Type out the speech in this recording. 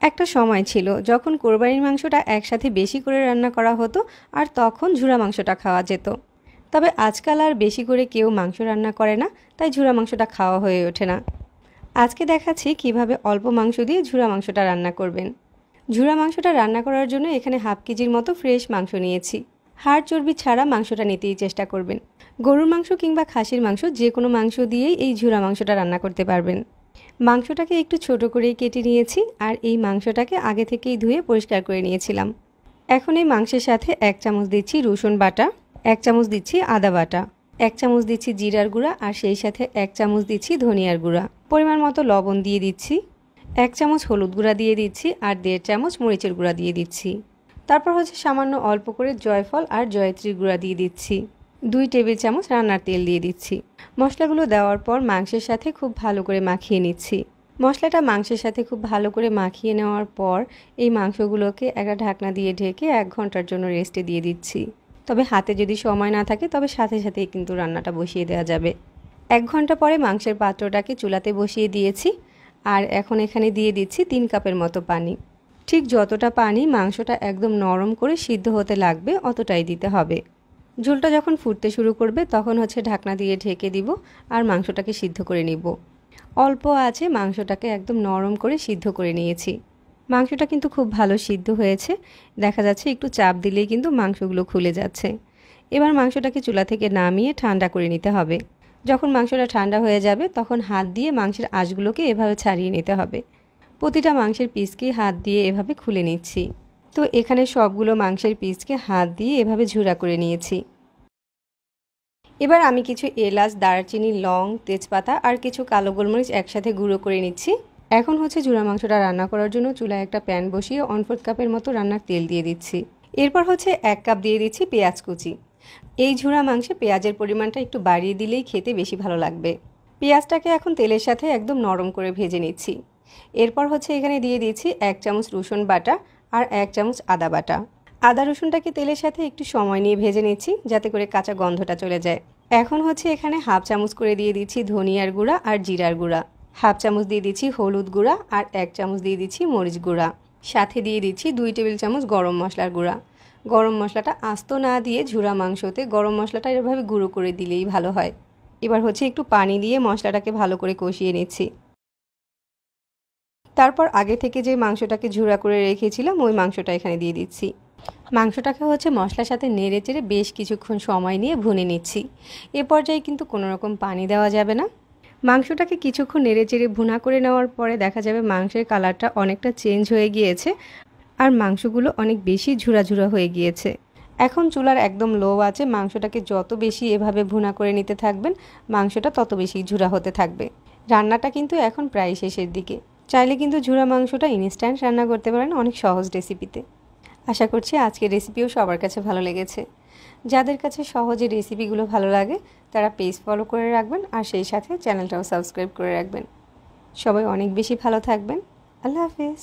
একটা সময় ছিল যখন কোরবানির মাংসটা একসাথে বেশি করে রান্না করা হতো আর তখন ঝুরা মাংসটা খাওয়া যেত। তবে আজকাল আর বেশি করে কেউ মাংস রান্না করে না, তাই ঝুরা মাংসটা খাওয়া হয়ে ওঠে না। আজকে দেখাচ্ছি কিভাবে অল্প মাংস দিয়ে ঝুরা মাংসটা রান্না করবেন। ঝুরা মাংসটা রান্না করার জন্য এখানে হাফ কেজির মতো ফ্রেশ মাংস নিয়েছি। হাড় চর্বি ছাড়া মাংসটা নিতেই চেষ্টা করবেন। গরুর মাংস কিংবা খাসির মাংস যে কোনো মাংস দিয়েই এই ঝুরা মাংসটা রান্না করতে পারবেন। মাংসটাকে একটু ছোট করেই কেটে নিয়েছি আর এই মাংসটাকে আগে থেকেই ধুয়ে পরিষ্কার করে নিয়েছিলাম। এখন এই মাংসের সাথে 1 চামচ দিচ্ছি রসুন বাটা, 1 চামচ দিচ্ছি আদা বাটা, 1 চামচ দিচ্ছি জিরার গুঁড়া আর সেই সাথে 1 চামচ দিচ্ছি ধনিয়ার গুঁড়া। পরিমাণ মতো লবণ দিয়ে দিচ্ছি, 1 চামচ হলুদ গুঁড়া দিয়ে দিচ্ছি আর 1.5 চামচ মরিচের গুঁড়া দিয়ে দিচ্ছি। তারপর হচ্ছে সামান্য অল্প করে জয়ফল আর জয়ত্রীর গুঁড়া দিয়ে দিচ্ছি। 2 টেবিল চামচ রান্নার তেল দিয়ে দিচ্ছি। মশলাগুলো দেওয়ার পর মাংসের সাথে খুব ভালো করে মাখিয়ে নিচ্ছি। মশলাটা মাংসের সাথে খুব ভালো করে মাখিয়ে নেওয়ার পর এই মাংসগুলোকে একটা ঢাকনা দিয়ে ঢেকে 1 ঘন্টার জন্য রেস্টে দিয়ে দিচ্ছি। তবে হাতে যদি সময় না থাকে তবে সাথে সাথেই কিন্তু রান্নাটা বসিয়ে দেওয়া যাবে। 1 ঘন্টা পরে মাংসের পাত্রটাকে চুলাতে বসিয়ে দিয়েছি আর এখন এখানে দিয়ে দিচ্ছি 3 কাপের মতো পানি। ঠিক যতটা পানি মাংসটা একদম নরম করে সিদ্ধ হতে লাগবে অতটাই দিতে হবে। ঝোলটা যখন ফুটতে শুরু করবে তখন হচ্ছে ঢাকনা দিয়ে ঢেকে দিব আর মাংসটাকে সিদ্ধ করে নিব। অল্প আছে মাংসটাকে একদম নরম করে সিদ্ধ করে নিয়েছি। মাংসটা কিন্তু খুব ভালো সিদ্ধ হয়েছে, দেখা যাচ্ছে একটু চাপ দিলেই কিন্তু মাংসগুলো খুলে যাচ্ছে। এবার মাংসটাকে চুলা থেকে নামিয়ে ঠান্ডা করে নিতে হবে। যখন মাংসটা ঠান্ডা হয়ে যাবে তখন হাত দিয়ে মাংসের আঁশগুলোকে এভাবে ছাড়িয়ে নিতে হবে। প্রতিটা মাংসের পিসকে হাত দিয়ে এভাবে খুলে নিচ্ছি। তো এখানে সবগুলো মাংসের পিসকে হাত দিয়ে এভাবে ঝুরা করে নিয়েছি। এবার আমি কিছু এলাচ, দারচিনি, লং, তেজপাতা আর কিছু কালো গোলমরিচ একসাথে গুঁড়ো করে নিচ্ছি। এখন হচ্ছে ঝুরা মাংসটা রান্না করার জন্য চুলায় একটা প্যান বসিয়ে 1/4 কাপের মতো রান্নার তেল দিয়ে দিচ্ছি। এরপর হচ্ছে 1 কাপ দিয়ে দিচ্ছি পেঁয়াজ কুচি। এই ঝুরা মাংসে পেঁয়াজের পরিমাণটা একটু বাড়িয়ে দিলেই খেতে বেশি ভালো লাগবে। পেঁয়াজটাকে এখন তেলের সাথে একদম নরম করে ভেজে নিচ্ছি। এরপর হচ্ছে এখানে দিয়ে দিচ্ছি 1 চামচ রসুন বাটা আর 1 চামচ আদা বাটা। আদা রসুনটাকে তেলের সাথে একটু সময় নিয়ে ভেজে নিচ্ছি যাতে করে কাঁচা গন্ধটা চলে যায়। এখন হচ্ছে এখানে হাফ চামচ করে দিয়ে দিচ্ছি ধনিয়ার গুঁড়া আর জিরার গুঁড়া, হাফ চামচ দিয়ে দিচ্ছি হলুদ গুঁড়া আর 1 চামচ দিয়ে দিচ্ছি মরিচ গুঁড়া। সাথে দিয়ে দিচ্ছি 2 টেবিল চামচ গরম মশলার গুঁড়া। গরম মশলাটা আস্ত না দিয়ে ঝুরা মাংসতে গরম মশলাটা এভাবে গুঁড়ো করে দিলেই ভালো হয়। এবার হচ্ছে একটু পানি দিয়ে মশলাটাকে ভালো করে কষিয়ে নিচ্ছি। তারপর আগে থেকে যে মাংসটাকে ঝুরা করে রেখেছিলাম ওই মাংসটা এখানে দিয়ে দিচ্ছি। মাংসটাকে হচ্ছে মশলার সাথে নেড়ে চেড়ে বেশ কিছুক্ষণ সময় নিয়ে ভুনে নিচ্ছি। এ পর্যায়ে কিন্তু কোনো রকম পানি দেওয়া যাবে না। মাংসটাকে কিছুক্ষণ নেড়ে চেড়ে ভুনা করে নেওয়ার পরে দেখা যাবে মাংসের কালারটা অনেকটা চেঞ্জ হয়ে গিয়েছে আর মাংসগুলো অনেক বেশি ঝুরা ঝুরা হয়ে গিয়েছে। এখন চুলার একদম লো আছে, মাংসটাকে যত বেশি এভাবে ভুনা করে নিতে থাকবেন মাংসটা তত বেশি ঝুরা হতে থাকবে। রান্নাটা কিন্তু এখন প্রায় শেষের দিকে। চাইলে কিন্তু ঝুরা মাংসটা ইনস্ট্যান্ট রান্না করতে পারেন অনেক সহজ রেসিপিতে। আশা করছি আজকের রেসিপিও সবার কাছে ভালো লেগেছে। যাদের কাছে সহজে রেসিপিগুলো ভালো লাগে তারা পেজ ফলো করে রাখবেন আর সেই সাথে চ্যানেলটাও সাবস্ক্রাইব করে রাখবেন। সবাই অনেক বেশি ভালো থাকবেন। আল্লাহ হাফেজ।